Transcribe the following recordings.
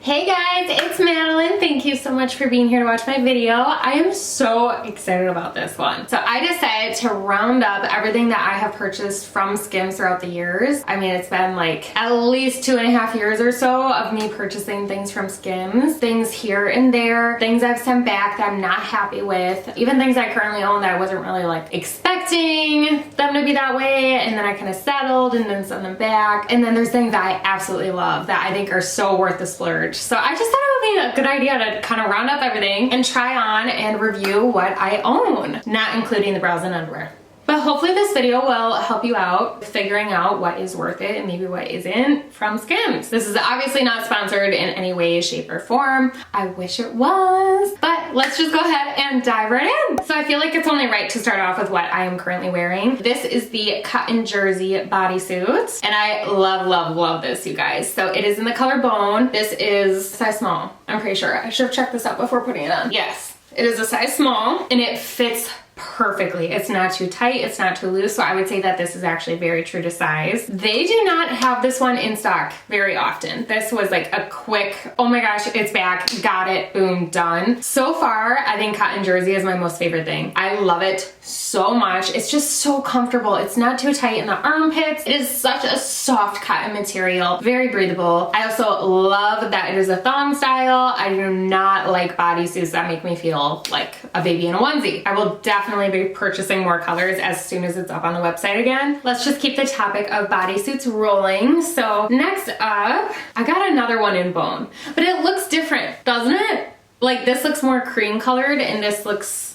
Hey guys, it's Madeline. Thank you so much for being here to watch my video. I am so excited about this one. So I decided to round up everything that I have purchased from Skims throughout the years. I mean, it's been like at least 2.5 years or so of me purchasing things from Skims. Things here and there, things I've sent back that I'm not happy with, even things I currently own that I wasn't really like expecting them to be that way, and then I kind of settled and then sent them back. And then there's things that I absolutely love that I think are so worth the splurge. So I just thought it would be a good idea to kind of round up everything and try on and review what I own, not including the bras and underwear. But hopefully this video will help you out figuring out what is worth it and maybe what isn't from Skims. This is obviously not sponsored in any way, shape, or form. I wish it was, but let's just go ahead and dive right in. So I feel like it's only right to start off with what I am currently wearing. This is the cotton jersey bodysuit, and I love, love, love this, you guys. So it is in the color bone. This is size small, I'm pretty sure. I should have checked this out before putting it on. Yes, it is a size small, and it fits perfectly. It's not too tight, it's not too loose, so I would say that this is actually very true to size. They do not have this one in stock very often. This was like a quick, oh my gosh, it's back, got it, boom, done. So far, I think cotton jersey is my most favorite thing. I love it so much. It's just so comfortable. It's not too tight in the armpits. It is such a soft cotton material, very breathable. I also love that it is a thong style. I do not like bodysuits that make me feel like a baby in a onesie. I will definitely be purchasing more colors as soon as it's up on the website again. Let's just keep the topic of bodysuits rolling. So next up, I got another one in bone, but it looks different, doesn't it? Like this looks more cream colored and this looks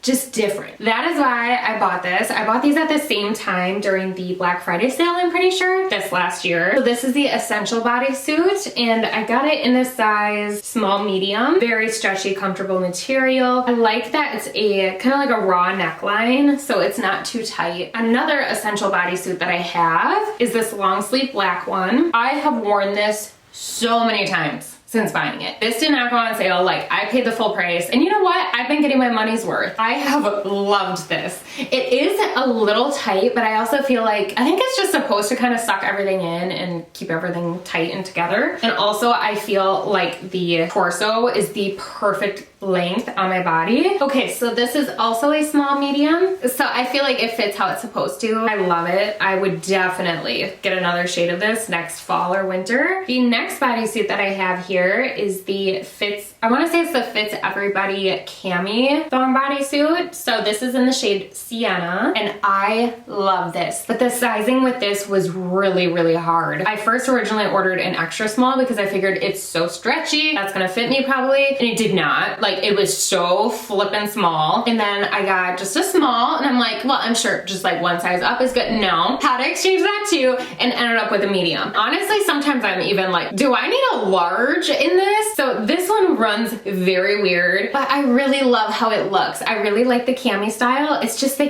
just different. That is why I bought this. I bought these at the same time during the Black Friday sale, I'm pretty sure, this last year. So this is the Essential bodysuit, and I got it in the size small medium. Very stretchy, comfortable material. I like that it's a kind of like a raw neckline, so it's not too tight. Another Essential bodysuit that I have is this long sleeve black one. I have worn this so many times since buying it. This did not go on sale. Like, I paid the full price, and you know what? I've been getting my money's worth. I have loved this. It is a little tight, but I also feel like, I think it's just supposed to kind of suck everything in and keep everything tight and together. And also I feel like the torso is the perfect length on my body. Okay, so this is also a small medium. So I feel like it fits how it's supposed to. I love it. I would definitely get another shade of this next fall or winter. The next bodysuit that I have here is the Fits, I want to say it's the Fits Everybody Cami thong bodysuit. So this is in the shade Sienna, and I love this. But the sizing with this was really, really hard. I first originally ordered an extra small because I figured it's so stretchy, that's gonna fit me probably, and it did not. Like, it was so flippin' small. And then I got just a small, and I'm like, well, I'm sure just like one size up is good. No, had to exchange that too, and ended up with a medium. Honestly, sometimes I'm even like, do I need a large in this? So this one runs very weird, but I really love how it looks. I really like the cami style. It's just they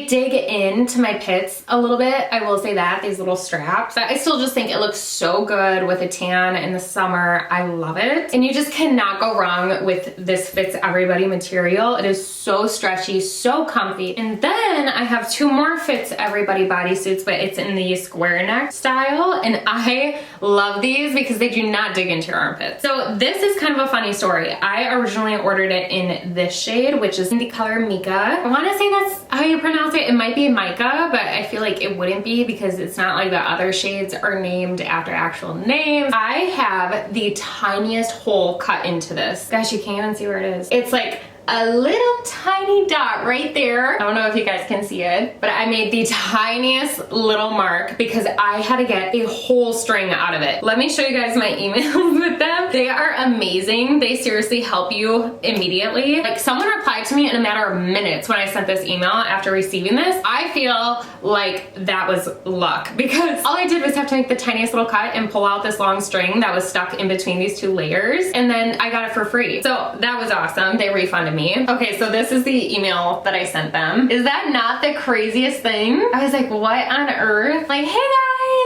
dig into my pits a little bit. I will say that, these little straps. But I still just think it looks so good with a tan in the summer. I love it. And you just cannot go wrong with this Fits Everybody material. It is so stretchy, so comfy. And then I have two more Fits Everybody bodysuits, but it's in the square neck style. And I love these because they do not dig into your armpits. So this is kind of a funny story. I originally ordered it in this shade, which is in the color Mica. I want to say that's how you pronounce it. It might be Mica, but I feel like it wouldn't be because it's not like the other shades are named after actual names. I have the tiniest hole cut into this. Gosh, you can't even see where it is. It's like a little tiny dot right there. I don't know if you guys can see it, but I made the tiniest little mark because I had to get a whole string out of it. Let me show you guys my emails with them. They are amazing. They seriously help you immediately. Like, someone replied to me in a matter of minutes when I sent this email after receiving this. I feel like that was luck because all I did was have to make the tiniest little cut and pull out this long string that was stuck in between these two layers, and then I got it for free. So that was awesome. They refunded me. Okay, so this is the email that I sent them. Is that not the craziest thing? I was like, what on earth? Like, hey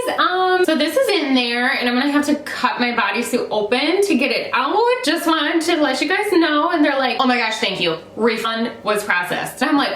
guys, so this is in there, and I'm gonna have to cut my bodysuit open to get it out. Just wanted to let you guys know. And they're like, oh my gosh, thank you. Refund was processed. And I'm like,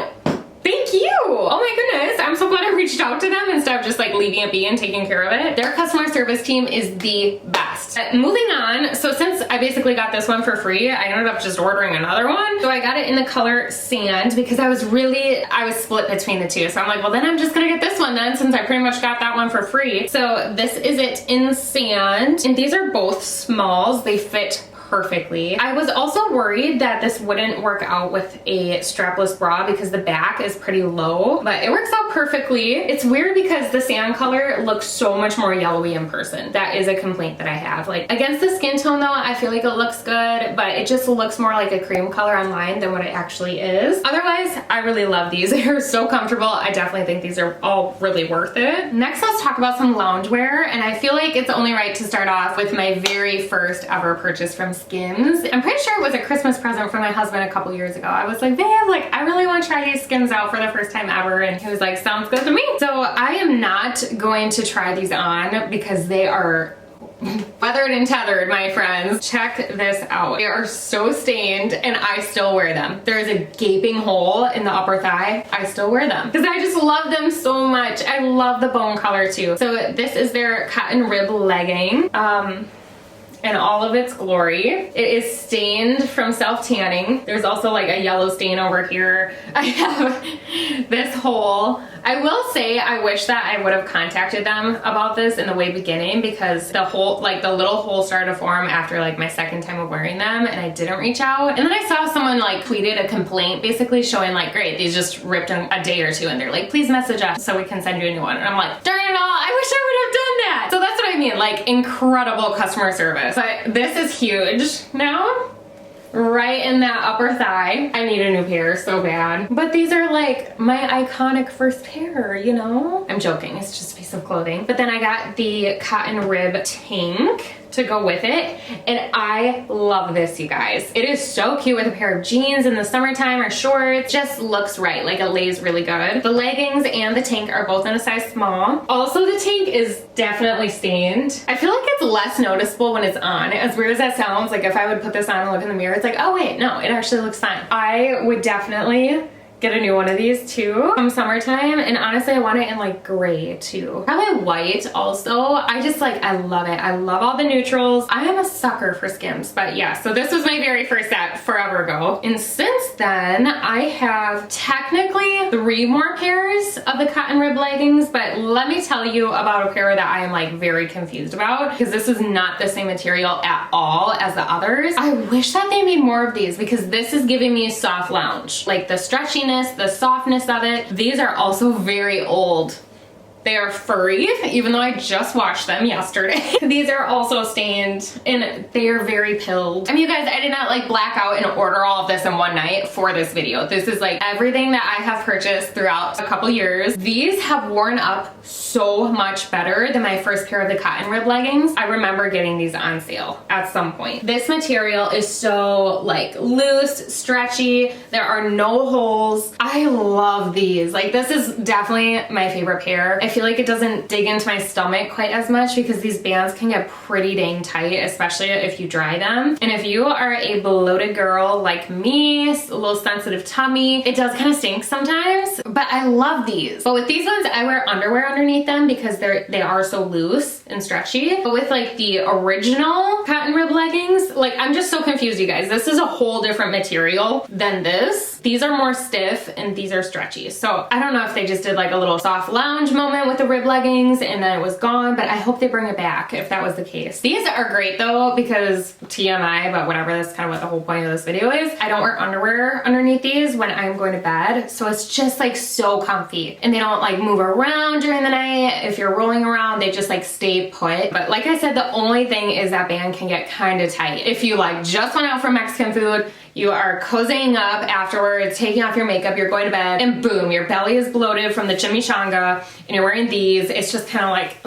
Thank you. Oh my goodness. I'm so glad I reached out to them instead of just like leaving it be and taking care of it. Their customer service team is the best. Moving on. So since I basically got this one for free, I ended up just ordering another one. So I got it in the color sand because I was split between the two. So I'm like, well then I'm just gonna get this one then since I pretty much got that one for free. So this is it in sand. And these are both smalls. They fit perfectly. I was also worried that this wouldn't work out with a strapless bra because the back is pretty low, but it works out perfectly. It's weird because the sand color looks so much more yellowy in person. That is a complaint that I have. Like against the skin tone though, I feel like it looks good, but it just looks more like a cream color online than what it actually is. Otherwise, I really love these. They're so comfortable. I definitely think these are all really worth it. Next, let's talk about some loungewear, and I feel like it's only right to start off with my very first ever purchase from Skims. I'm pretty sure it was a Christmas present from my husband a couple years ago. I was like, babe, like I really want to try these Skims out for the first time ever, and he was like, sounds good to me. So I am not going to try these on because they are weathered and tethered, my friends. Check this out. They are so stained and I still wear them. There is a gaping hole in the upper thigh. I still wear them because I just love them so much. I love the bone color too. So this is their cotton rib legging. In all of its glory. It is stained from self-tanning. There's also like a yellow stain over here. I have this hole. I will say I wish that I would have contacted them about this in the way beginning because the whole, like the little hole started to form after like my second time of wearing them and I didn't reach out. And then I saw someone like tweeted a complaint basically showing like, great, these just ripped in a day or two and they're like, please message us so we can send you a new one. And I'm like, darn it all, I wish I would have done that. So that's what I mean, like incredible customer service. But this is huge now. Right in that upper thigh. I need a new pair so bad. But these are like my iconic first pair, you know? I'm joking, it's just a piece of clothing. But then I got the cotton rib tank to go with it. And I love this, you guys. It is so cute with a pair of jeans in the summertime or shorts. Just looks right, like it lays really good. The leggings and the tank are both in a size small. Also, the tank is definitely stained. I feel like it's less noticeable when it's on. As weird as that sounds, like if I would put this on and look in the mirror, it's like, oh wait, no, it actually looks fine. I would definitely get a new one of these too from summertime, and honestly I want it in like gray too, probably white also. I just like, I love it. I love all the neutrals. I am a sucker for Skims. But yeah, so this was my very first set forever ago, and since then I have technically 3 more pairs of the cotton rib leggings. But let me tell you about a pair that I am like very confused about because this is not the same material at all as the others. I wish that they made more of these because this is giving me soft lounge, like the stretchiness, the softness of it. These are also very old. They are furry, even though I just washed them yesterday. These are also stained and they are very pilled. I mean, you guys, I did not like black out and order all of this in one night for this video. This is like everything that I have purchased throughout a couple years. These have worn up so much better than my first pair of the cotton rib leggings. I remember getting these on sale at some point. This material is so like loose, stretchy. There are no holes. I love these. Like this is definitely my favorite pair. I feel like it doesn't dig into my stomach quite as much because these bands can get pretty dang tight, especially if you dry them. And if you are a bloated girl like me, a little sensitive tummy, it does kind of stink sometimes, but I love these. But with these ones, I wear underwear underneath them because they are so loose and stretchy. But with like the original cotton rib leggings, like I'm just so confused, you guys. This is a whole different material than this. These are more stiff and these are stretchy. So I don't know if they just did like a little soft lounge moment with the rib leggings and then it was gone, but I hope they bring it back if that was the case. These are great though because TMI, but whatever, that's kind of what the whole point of this video is. I don't wear underwear underneath these when I'm going to bed, so it's just like so comfy and they don't like move around during the night. If you're rolling around, they just like stay put. But like I said, the only thing is that band can get kind of tight. If you like just went out for Mexican food, you are cozying up afterwards, taking off your makeup, you're going to bed, and boom, your belly is bloated from the chimichanga, and you're wearing these. It's just kind of like,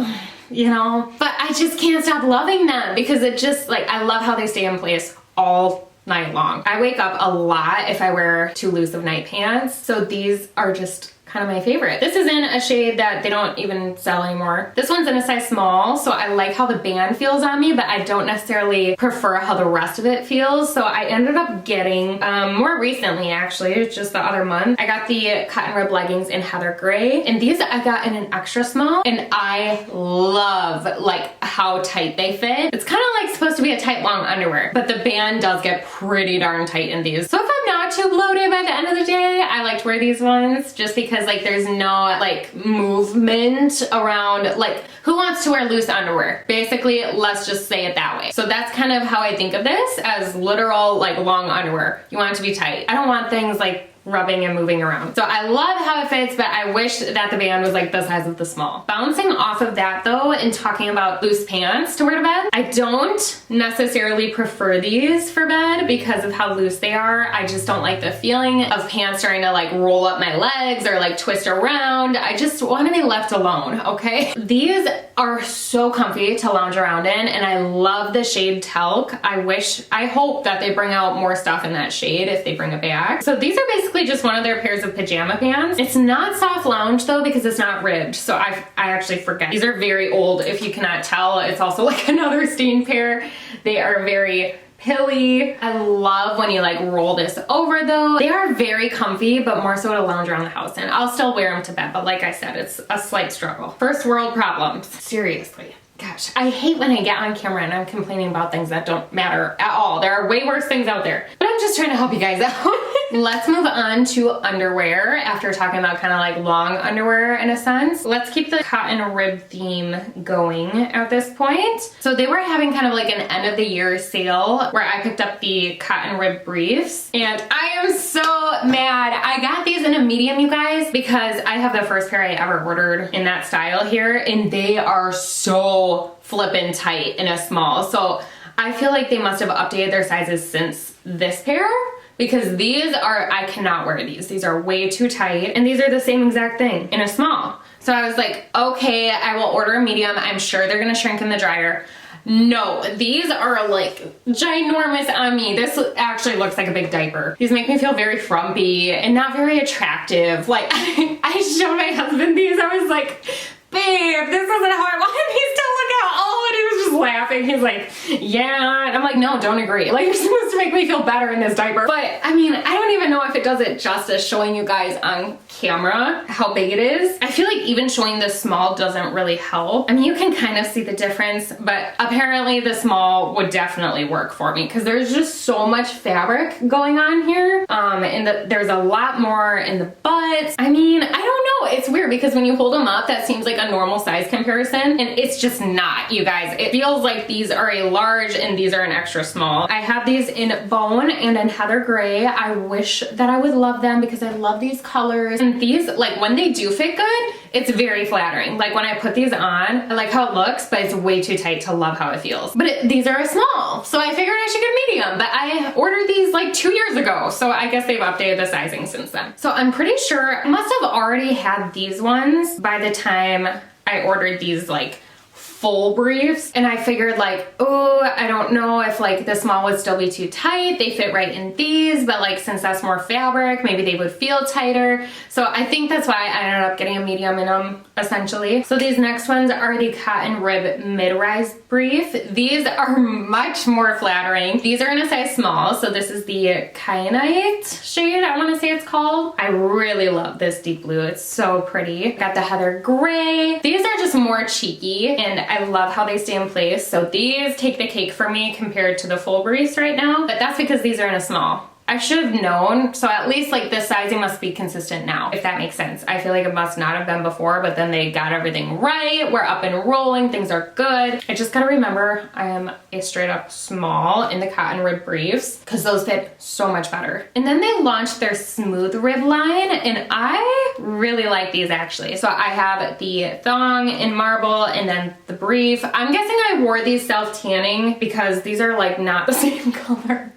you know? But I just can't stop loving them because it just, like, I love how they stay in place all night long. I wake up a lot if I wear too loose of night pants, so these are just kind of my favorite. This is in a shade that they don't even sell anymore. This one's in a size small, so I like how the band feels on me, but I don't necessarily prefer how the rest of it feels. So I ended up getting, more recently actually, just the other month, I got the cotton rib leggings in heather gray, and these I got in an extra small, and I love like how tight they fit. It's kind of like supposed to be a tight long underwear, but the band does get pretty darn tight in these. So if I'm not too bloated by the end of the day, I like to wear these ones just because like there's no like movement around, like who wants to wear loose underwear? Basically, let's just say it that way. So that's kind of how I think of this, as literal like long underwear. You want it to be tight. I don't want things like rubbing and moving around. So I love how it fits, but I wish that the band was like the size of the small. Bouncing off of that though, and talking about loose pants to wear to bed, I don't necessarily prefer these for bed because of how loose they are. I just don't like the feeling of pants starting to like roll up my legs or like twist around. I just want to be left alone, okay? These are so comfy to lounge around in, and I love the shade Talc. I hope that they bring out more stuff in that shade if they bring it back. So these are basically just one of their pairs of pajama pants. It's not soft lounge though because it's not ribbed, so I actually forget. These are very old, if you cannot tell. It's also like another stained pair. They are very pilly. I love when you like roll this over though. They are very comfy, but more so to lounge around the house in. I'll still wear them to bed, but like I said, it's a slight struggle. First world problems, seriously. Gosh, I hate when I get on camera and I'm complaining about things that don't matter at all. There are way worse things out there, but I'm just trying to help you guys out. Let's move on to underwear after talking about kind of like long underwear in a sense. Let's keep the cotton rib theme going at this point. So they were having kind of like an end of the year sale where I picked up the cotton rib briefs, and I am so mad. I got these in a medium, you guys, because I have the first pair I ever ordered in that style here, and they are so flippin' tight in a small. So I feel like they must have updated their sizes since this pair, because these are, I cannot wear these. These are way too tight, and these are the same exact thing in a small. So I was like, okay, I will order a medium. I'm sure they're gonna shrink in the dryer. No, these are like ginormous on me. This actually looks like a big diaper. These make me feel very frumpy and not very attractive. Like I showed my husband these. I was like, babe, this isn't how I wanted these to look at all. And he was just laughing. He's like, yeah. And I'm like, no, don't agree. Like, you're supposed to make me feel better in this diaper. But I mean, I don't even know if it does it justice showing you guys on camera how big it is. I feel like even showing this small doesn't really help. I mean, you can kind of see the difference, but apparently the small would definitely work for me because there's just so much fabric going on here. And there's a lot more in the butt. I mean, I don't know. It's weird because when you hold them up, that seems like a normal size comparison, and it's just not, you guys. It feels like these are a large and these are an extra small. I have these in bone and in heather gray. I wish that I would love them because I love these colors. And these, like when they do fit good, it's very flattering. Like when I put these on, I like how it looks, but it's way too tight to love how it feels. But these are a small, so I figured I should get medium, but I ordered these like 2 years ago, so I guess they've updated the sizing since then. So I'm pretty sure I must have already had these ones by the time I ordered these like full briefs, and I figured like, oh, I don't know if like the small would still be too tight. They fit right in these, but like since that's more fabric, maybe they would feel tighter. So I think that's why I ended up getting a medium in them essentially. So these next ones are the cotton rib mid-rise brief. These are much more flattering. These are in a size small, so this is the kyanite shade, I want to say it's called. I really love this deep blue. It's so pretty. Got the heather gray. These are just more cheeky, and I love how they stay in place. So these take the cake for me compared to the full briefs right now, but that's because these are in a small. I should have known, so at least like this sizing must be consistent now, if that makes sense. I feel like it must not have been before, but then they got everything right. We're up and rolling, things are good. I just gotta remember I am a straight up small in the cotton rib briefs because those fit so much better. And then they launched their smooth rib line, and I really like these actually. So I have the thong in marble and then the brief. I'm guessing I wore these self-tanning because these are like not the same color.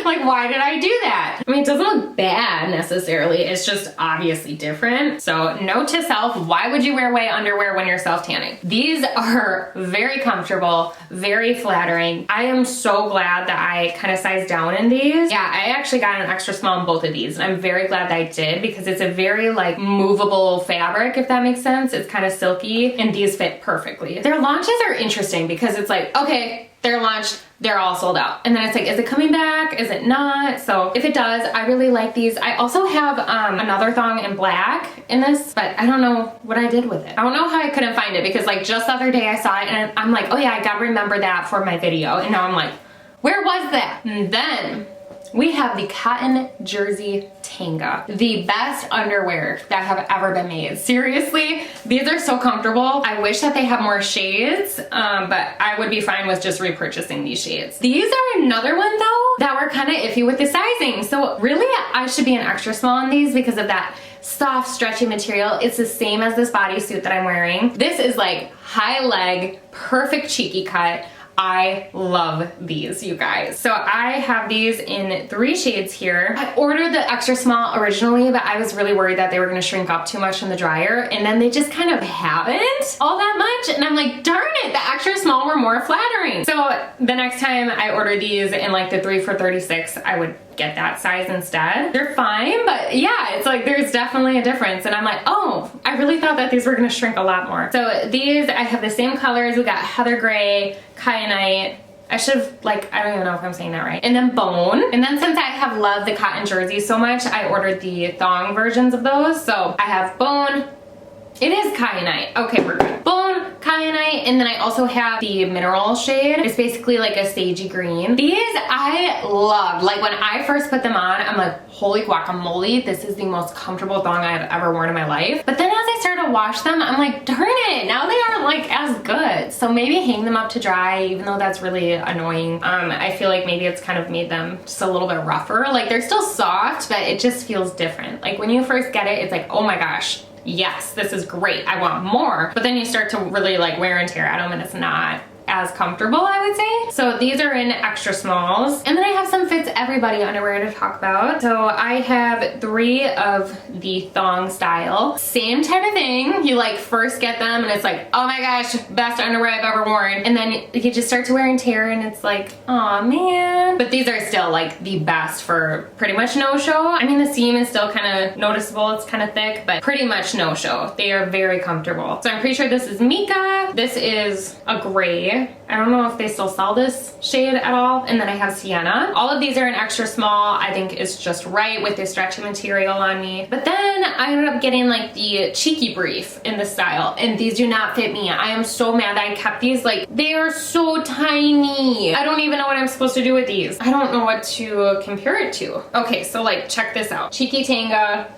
Like, why did I do that? I mean, it doesn't look bad necessarily. It's just obviously different. So note to self, why would you wear white underwear when you're self-tanning? These are very comfortable, very flattering. I am so glad that I kind of sized down in these. Yeah, I actually got an extra small in both of these, and I'm very glad that I did because it's a very like movable fabric, if that makes sense. It's kind of silky, and these fit perfectly. Their launches are interesting because it's like, okay, they're launched, they're all sold out. And then it's like, is it coming back? Is it not? So if it does, I really like these. I also have another thong in black in this, but I don't know what I did with it. I don't know how I couldn't find it because like just the other day I saw it and I'm like, oh yeah, I gotta remember that for my video. And now I'm like, where was that? And then we have the cotton jersey Tanga, the best underwear that have ever been made. Seriously, these are so comfortable. I wish that they have more shades, but I would be fine with just repurchasing these shades. These are another one though that were kind of iffy with the sizing. So really I should be an extra small on these because of that soft stretchy material. It's the same as this bodysuit that I'm wearing. This is like high leg, perfect cheeky cut. I love these, you guys. So I have these in 3 shades here. I ordered the extra small originally, but I was really worried that they were gonna shrink up too much in the dryer, and then they just kind of haven't all that much, and I'm like, darn it, the extra small were more flattering. So the next time I order these in like the 3 for $36, I would get that size instead. They're fine, but yeah, it's like there's definitely a difference, and I'm like, oh, I really thought that these were gonna shrink a lot more. So these, I have the same colors. We got heather gray, kyanite, I should have, like, I don't even know if I'm saying that right. And then bone. And then since I have loved the cotton jerseys so much, I ordered the thong versions of those. So I have bone. It is kyanite. Okay, we're good. Bone, kyanite, and then I also have the mineral shade. It's basically like a sagey green. These I love. Like when I first put them on, I'm like, holy guacamole, this is the most comfortable thong I've ever worn in my life. But then as I started to wash them, I'm like, darn it, now they aren't like as good. So maybe hang them up to dry, even though that's really annoying. I feel like maybe it's kind of made them just a little bit rougher. Like they're still soft, but it just feels different. Like when you first get it, it's like, oh my gosh, yes, this is great, I want more. But then you start to really like wear and tear at them and it's not as comfortable, I would say. So these are in extra smalls. And then I have some fits everybody underwear to talk about. So I have 3 of the thong style. Same type of thing. You like first get them and it's like, oh my gosh, best underwear I've ever worn. And then you just start to wear and tear and it's like, oh man. But these are still like the best for pretty much no show. I mean, the seam is still kind of noticeable. It's kind of thick, but pretty much no show. They are very comfortable. So I'm pretty sure this is Mica. This is a gray. I don't know if they still sell this shade at all. And then I have Sienna. All of these are in extra small. I think it's just right with the stretchy material on me. But then I ended up getting like the cheeky brief in this style, and these do not fit me. I am so mad that I kept these. Like, they are so tiny. I don't even know what I'm supposed to do with these. I don't know what to compare it to. Okay, so like, check this out. Cheeky Tanga,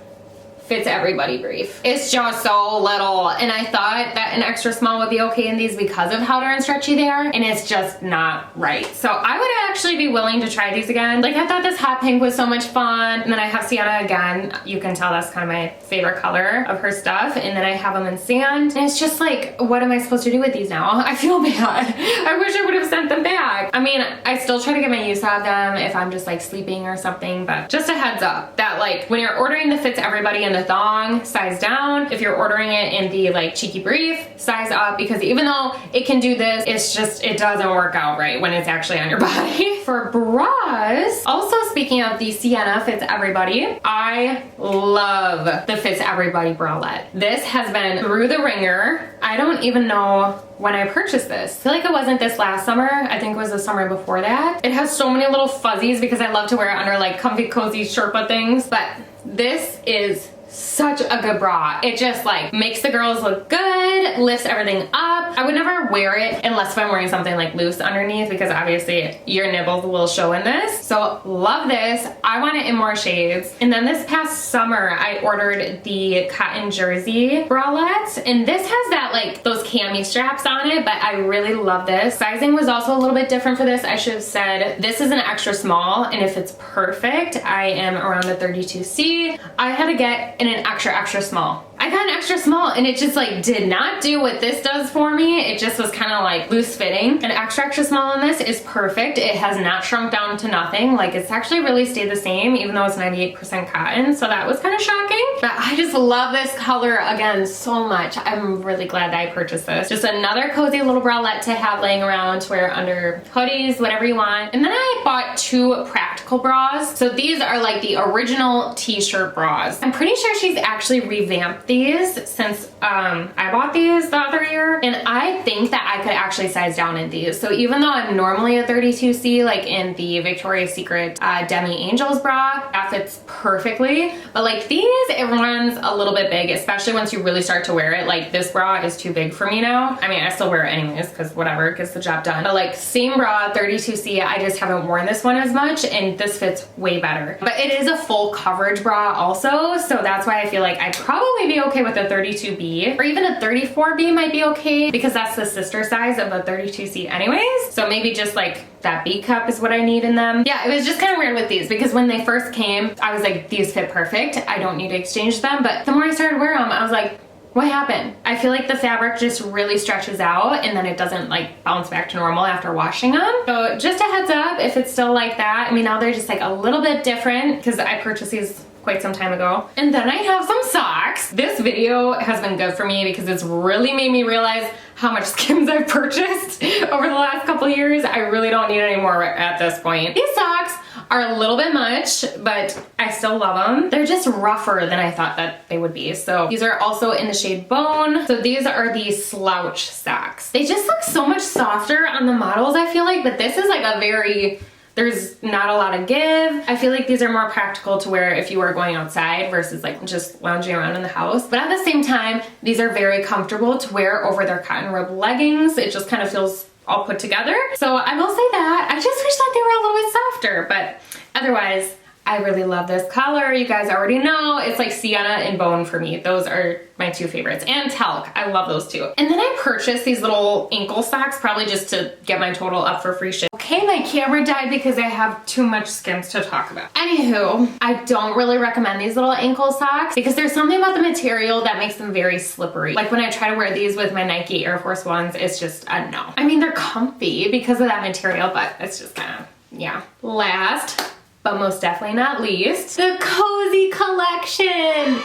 fits everybody brief. It's just so little, and I thought that an extra small would be okay in these because of how darn stretchy they are, and it's just not right. So I would actually be willing to try these again. Like, I thought this hot pink was so much fun, and then I have Sienna again. You can tell that's kind of my favorite color of her stuff, and then I have them in sand, and it's just like, what am I supposed to do with these now? I feel bad. I wish I would have sent them back. I mean, I still try to get my use out of them if I'm just like sleeping or something, but just a heads up that like when you're ordering the fits everybody in the thong, size down. If you're ordering it in the like cheeky brief, size up, because even though it can do this, it's just, it doesn't work out right when it's actually on your body. For bras, also speaking of the Sienna fits everybody, I love the fits everybody bralette. This has been through the ringer. I don't even know when I purchased this. I feel like it wasn't this last summer. I think it was the summer before that. It has so many little fuzzies because I love to wear it under like comfy cozy Sherpa things, but this is such a good bra. It just like makes the girls look good, lifts everything up. I would never wear it unless if I'm wearing something like loose underneath, because obviously your nipples will show in this. So love this. I want it in more shades. And then this past summer I ordered the cotton jersey bralette, and this has that like those cami straps on it, but I really love this. Sizing was also a little bit different for this. I should have said this is an extra small, and if it's perfect, I am around a 32C. I had to get in an extra small. I got got an extra small and it just like did not do what this does for me. It just was kind of like loose fitting. An extra small on this is perfect. It has not shrunk down to nothing. Like it's actually really stayed the same even though it's 98% cotton. So that was kind of shocking. But I just love this color again so much. I'm really glad that I purchased this. Just another cozy little bralette to have laying around to wear under hoodies, whatever you want. And then I bought 2 practical bras. So these are like the original t-shirt bras. I'm pretty sure she's actually revamped these since I bought these the other year. And I think that I could actually size down in these. So even though I'm normally a 32C, like in the Victoria's Secret Demi Angels bra, that fits perfectly. But like these, it runs a little bit big, especially once you really start to wear it. Like this bra is too big for me now. I mean, I still wear it anyways because whatever, it gets the job done. But like same bra, 32C, I just haven't worn this one as much and this fits way better. But it is a full coverage bra also, so that's why I feel like I'd probably be okay with a 32B, or even a 34B might be okay because that's the sister size of a 32C anyways. So maybe just like that B cup is what I need in them. Yeah, it was just kind of weird with these because when they first came, I was like, these fit perfect. I don't need to exchange them. But the more I started wearing them, I was like, what happened? I feel like the fabric just really stretches out and then it doesn't like bounce back to normal after washing them. So just a heads up if it's still like that. I mean, now they're just like a little bit different because I purchased these quite some time ago. And then I have some socks. This video has been good for me because it's really made me realize how much Skims I've purchased over the last couple years. I really don't need any more at this point. These socks are a little bit much, but I still love them. They're just rougher than I thought that they would be. So these are also in the shade Bone. So these are the slouch socks. They just look so much softer on the models, I feel like, but this is like a very, there's not a lot of give. I feel like these are more practical to wear if you are going outside versus like just lounging around in the house. But at the same time, these are very comfortable to wear over their cotton rib leggings. It just kind of feels all put together. So I will say that. I just wish that they were a little bit softer, but otherwise, I really love this color. You guys already know it's like Sienna and Bone for me. Those are my 2 favorites. And Talc, I love those too. And then I purchased these little ankle socks probably just to get my total up for free shit. Okay, my camera died because I have too much Skims to talk about. Anywho, I don't really recommend these little ankle socks because there's something about the material that makes them very slippery. Like when I try to wear these with my Nike Air Force Ones, it's just a no. I mean, they're comfy because of that material, but it's just kind of, yeah. Last, but most definitely not least, the Cozy Collection.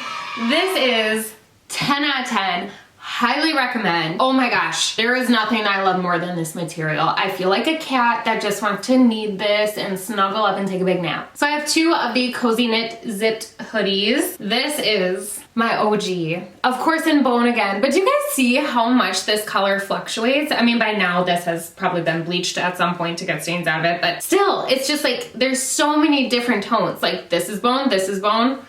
This is 10 out of 10. Highly recommend. Oh my gosh, there is nothing I love more than this material. I feel like a cat that just wants to need this and snuggle up and take a big nap. So I have 2 of the Cozy Knit zipped hoodies. This is my OG. Of course in Bone again, but do you guys see how much this color fluctuates? I mean, by now this has probably been bleached at some point to get stains out of it, but still, it's just like, there's so many different tones. Like this is Bone, this is Bone,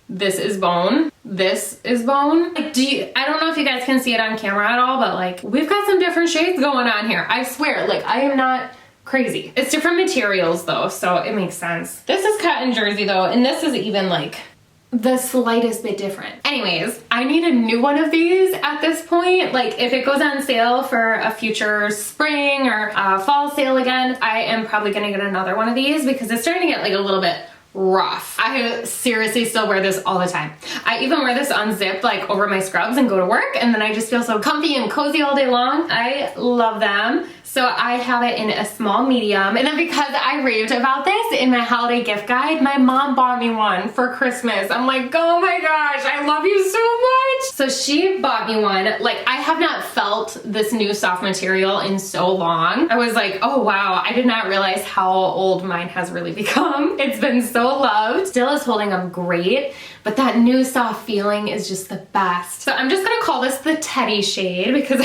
this is Bone, this is Bone. Like, I don't know if you guys can see it on camera at all, but like, we've got some different shades going on here. I swear, like, I am not crazy. It's different materials though, so it makes sense. This is cotton jersey though, and this is even like the slightest bit different. Anyways, I need a new one of these at this point. Like if it goes on sale for a future spring or fall sale again, I am probably gonna get another one of these because it's starting to get like a little bit rough. I seriously still wear this all the time. I even wear this unzipped like over my scrubs and go to work, and then I just feel so comfy and cozy all day long. I love them. So I have it in a small medium, and then because I raved about this in my holiday gift guide, my mom bought me one for Christmas. I'm like, oh my gosh, I love you so much. So she bought me one. Like, I have not felt this new soft material in so long. I was like, oh wow, I did not realize how old mine has really become. It's been so loved. Still is holding up great, but that new soft feeling is just the best. So I'm just gonna call this the teddy shade because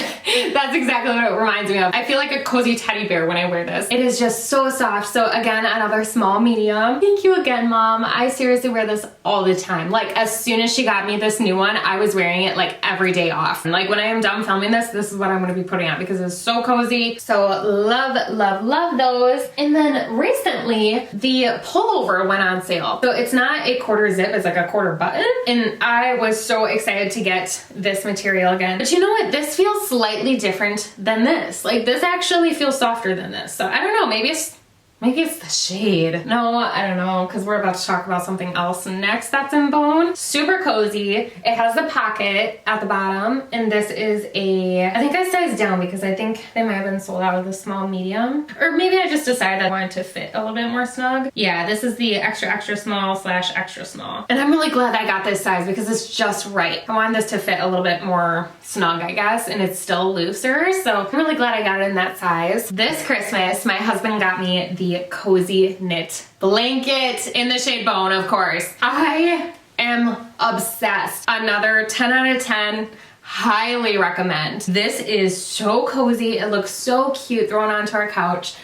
that's exactly what it reminds me of. I feel like a cozy teddy bear when I wear this. It is just so soft. So again, another small medium. Thank you again, Mom. I seriously wear this all the time. Like as soon as she got me this new one, I was wearing it like every day off. And like when I am done filming this, this is what I'm gonna be putting on because it's so cozy. So love, love, love those. And then recently the pullover went on sale. So it's not a quarter zip, it's like a quarter button. And I was so excited to get this material again. But you know what? This feels slightly different than this. Like this actually feels softer than this. So I don't know, maybe it's Maybe it's the shade. No, I don't know, because we're about to talk about something else next that's in bone. Super cozy. It has the pocket at the bottom, and this is I think I sized down because I think they might have been sold out of the small medium. Or maybe I just decided I wanted to fit a little bit more snug. Yeah, this is the extra extra small / extra small. And I'm really glad I got this size because it's just right. I wanted this to fit a little bit more snug, I guess, and it's still looser. So I'm really glad I got it in that size. This Christmas, my husband got me the cozy knit blanket in the shade bone, of course. I am obsessed. Another 10 out of 10. Highly recommend. This is so cozy. It looks so cute thrown onto our couch.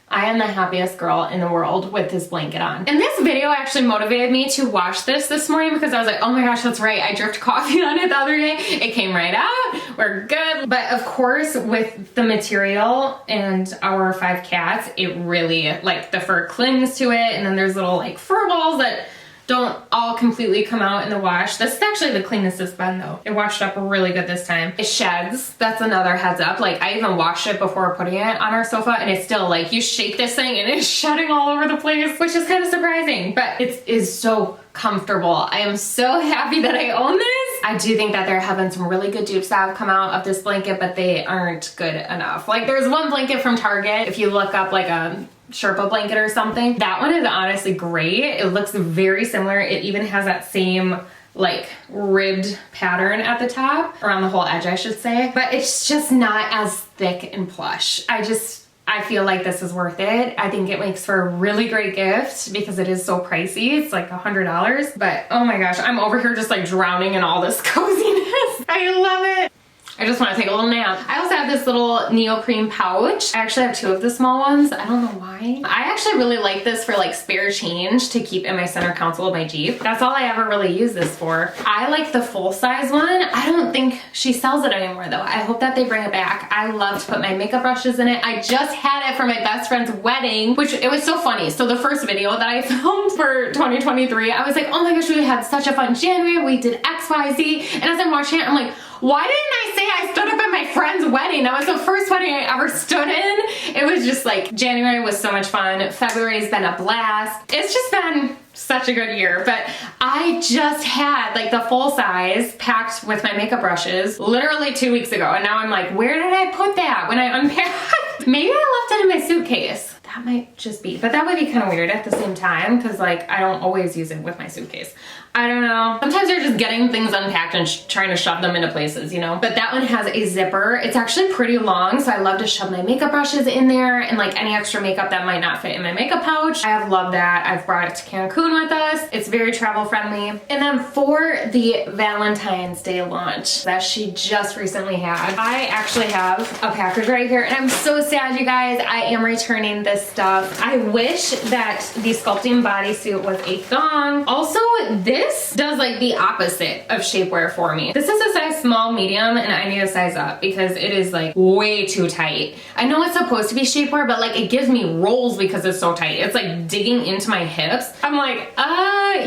I am the happiest girl in the world with this blanket on. And this video actually motivated me to wash this morning because I was like, oh my gosh, that's right. I dripped coffee on it the other day. It came right out. We're good. But of course, with the material and our 5 cats, it really, like, the fur clings to it. And then there's little like fur balls that don't all completely come out in the wash. This is actually the cleanest it's been though. It washed up really good this time. It sheds. That's another heads up. Like, I even washed it before putting it on our sofa, and it's still like, you shake this thing and it's shedding all over the place, which is kind of surprising, but it is so comfortable. I am so happy that I own this. I do think that there have been some really good dupes that have come out of this blanket, but they aren't good enough. Like, there's one blanket from Target, if you look up like a Sherpa blanket or something. That one is honestly great. It looks very similar. It even has that same like ribbed pattern at the top, around the whole edge I should say, but it's just not as thick and plush. I feel like this is worth it. I think it makes for a really great gift because it is so pricey. It's like $100, but oh my gosh, I'm over here just like drowning in all this coziness. I love it. I just want to take a little nap. I also have this little neoprene pouch. I actually have 2 of the small ones. I don't know why. I actually really like this for like spare change to keep in my center console of my Jeep. That's all I ever really use this for. I like the full size one. I don't think she sells it anymore though. I hope that they bring it back. I love to put my makeup brushes in it. I just had it for my best friend's wedding, which it was so funny. So the first video that I filmed for 2023, I was like, oh my gosh, we had such a fun January. We did X, Y, Z. And as I'm watching it, I'm like, why didn't I say I stood up at my friend's wedding? That was the first wedding I ever stood in. It was just like, January was so much fun. February's been a blast. It's just been such a good year, but I just had like the full size packed with my makeup brushes literally 2 weeks ago, and now I'm like, where did I put that when I unpacked? Maybe I left it in my suitcase. That might just be, but that would be kind of weird at the same time because like I don't always use it with my suitcase. I don't know. Sometimes you're just getting things unpacked and trying to shove them into places, you know? But that one has a zipper. It's actually pretty long, so I love to shove my makeup brushes in there and like any extra makeup that might not fit in my makeup pouch. I have loved that. I've brought it to Cancun with us. It's very travel friendly. And then for the Valentine's Day launch that she just recently had, I actually have a package right here, and I'm so sad, you guys. I am returning this stuff. I wish that the sculpting bodysuit was a thong. Also, this does like the opposite of shapewear for me. This is a size small medium, and I need to size up because it is like way too tight. I know it's supposed to be shapewear, but like it gives me rolls because it's so tight. It's like digging into my hips. I'm like,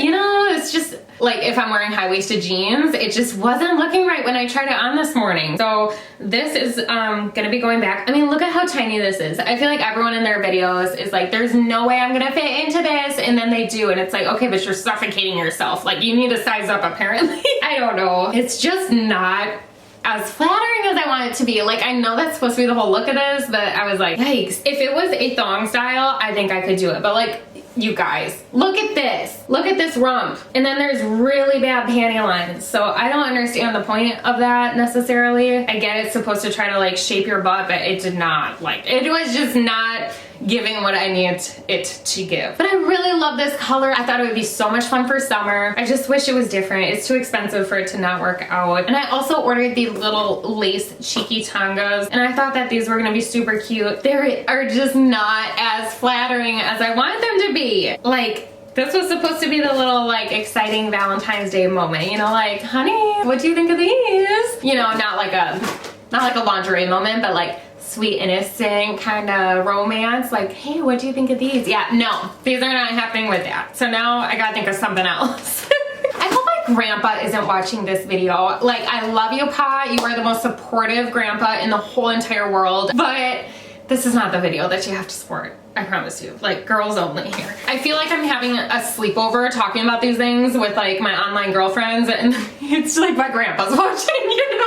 you know, it's just like if I'm wearing high-waisted jeans, it just wasn't looking right when I tried it on this morning. So this is gonna be going back. I mean, look at how tiny this is. I feel like everyone in their videos is like, there's no way I'm gonna fit into this, and then they do, and it's like, okay, but you're suffocating yourself. Like, you need to size up apparently. I don't know. It's just not as flattering as I want it to be. Like, I know that's supposed to be the whole look of this, but I was like, yikes. If it was a thong style, I think I could do it. But like, you guys, look at this. Look at this rump. And then there's really bad panty lines. So I don't understand the point of that necessarily. I get it's supposed to try to like shape your butt, but it did not. Like, it was just not giving what I need it to give. But I really love this color. I thought it would be so much fun for summer. I just wish it was different. It's too expensive for it to not work out. And I also ordered these little lace cheeky tangas, and I thought that these were gonna be super cute. They are just not as flattering as I wanted them to be. Like, this was supposed to be the little like exciting Valentine's Day moment, you know, like, honey, what do you think of these? You know, not like a lingerie moment, but like sweet innocent kind of romance, like, hey, what do you think of these? Yeah, no, these are not happening with that. So now I gotta think of something else. I hope my grandpa isn't watching this video. Like, I love you, Pa. You are the most supportive grandpa in the whole entire world, but This is not the video that you have to support. I promise you. Like, girls only here. I feel like I'm having a sleepover talking about these things with like my online girlfriends, and it's like my grandpa's watching, you know?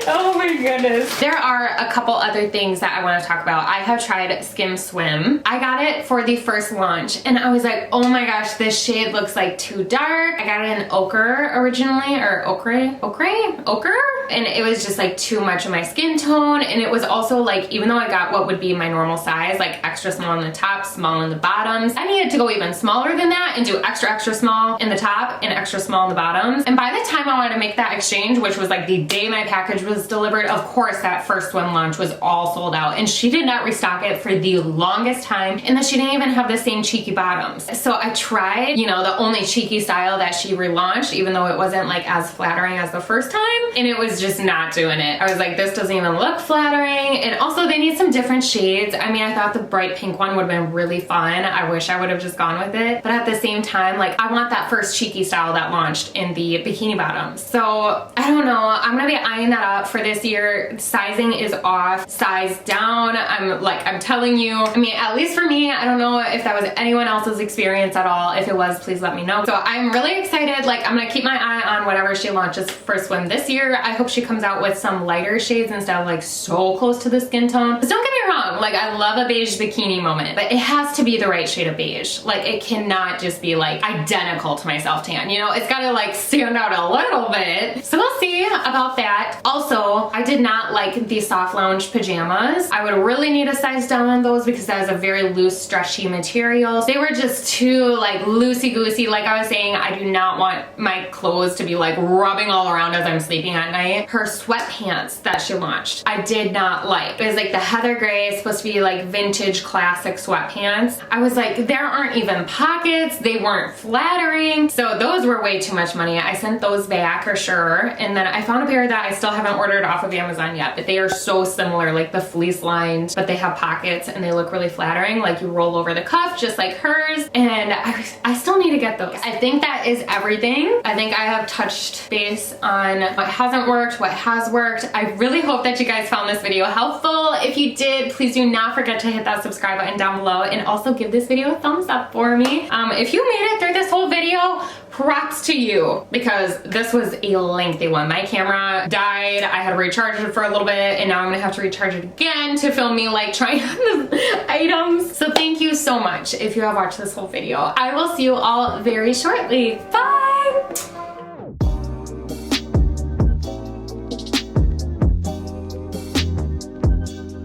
Oh my goodness. There are a couple other things that I want to talk about. I have tried Skim Swim. I got it for the first launch and I was like, oh my gosh, this shade looks like too dark. I got it in ochre originally, or ochre? And it was just like too much of my skin tone. And it was also like, even though I got what would be my normal size, like extra small in the top, small in the bottoms, I needed to go even smaller than that and do extra small in the top and extra small in the bottoms. And by the time I wanted to make that exchange, which was like the day my package was delivered, of course that first swim launch was all sold out, and she did not restock it for the longest time, and then she didn't even have the same cheeky bottoms. So I tried, you know, the only cheeky style that she relaunched, even though it wasn't like as flattering as the first time, and it was just not doing it. I was like, this doesn't even look flattering, and also they need some different shades. I mean, I thought the bright pink one would have been really fun. I wish I would have just gone with it, but at the same time, like, I want that first cheeky style that launched in the bikini bottoms. So I don't know, I'm gonna be eyeing that up for this year. Sizing is off, size down. I'm telling you, I mean, at least for me, I don't know if that was anyone else's experience at all. If it was, please let me know. So I'm really excited. Like, I'm gonna keep my eye on whatever she launches for swim this year. I hope she comes out with some lighter shades instead of like so close to the skin tone. But don't get me wrong, like, I love a beige bikini moment, but it has to be the right shade of beige. Like, it cannot just be like identical to my self tan, you know? It's gotta like stand out a little bit. So we'll see about that. Also, I did not like the soft lounge pajamas. I would really need a size down on those because that is a very loose, stretchy material. They were just too like loosey-goosey. Like I was saying, I do not want my clothes to be like rubbing all around as I'm sleeping at night. Her sweatpants that she launched, I did not like. It was like the heather gray, supposed to be like vintage classic sweatpants. I was like, there aren't even pockets. They weren't flattering. So those were way too much money. I sent those back for sure. And then I found a pair that I still haven't ordered off of Amazon yet, but they are so similar, like the fleece lined, but they have pockets and they look really flattering. Like, you roll over the cuff just like hers. And I still need to get those. I think that is everything. I think I have touched base on what hasn't worked, what has worked. I really hope that you guys found this video helpful. If you did, please do not forget to hit that subscribe button down below, and also give this video a thumbs up for me. If you made it through this whole video, props to you, because this was a lengthy one. My camera died, I had to recharge it for a little bit, and now I'm gonna have to recharge it again to film me like trying on the items. So thank you so much if you have watched this whole video. I will see you all very shortly. Bye!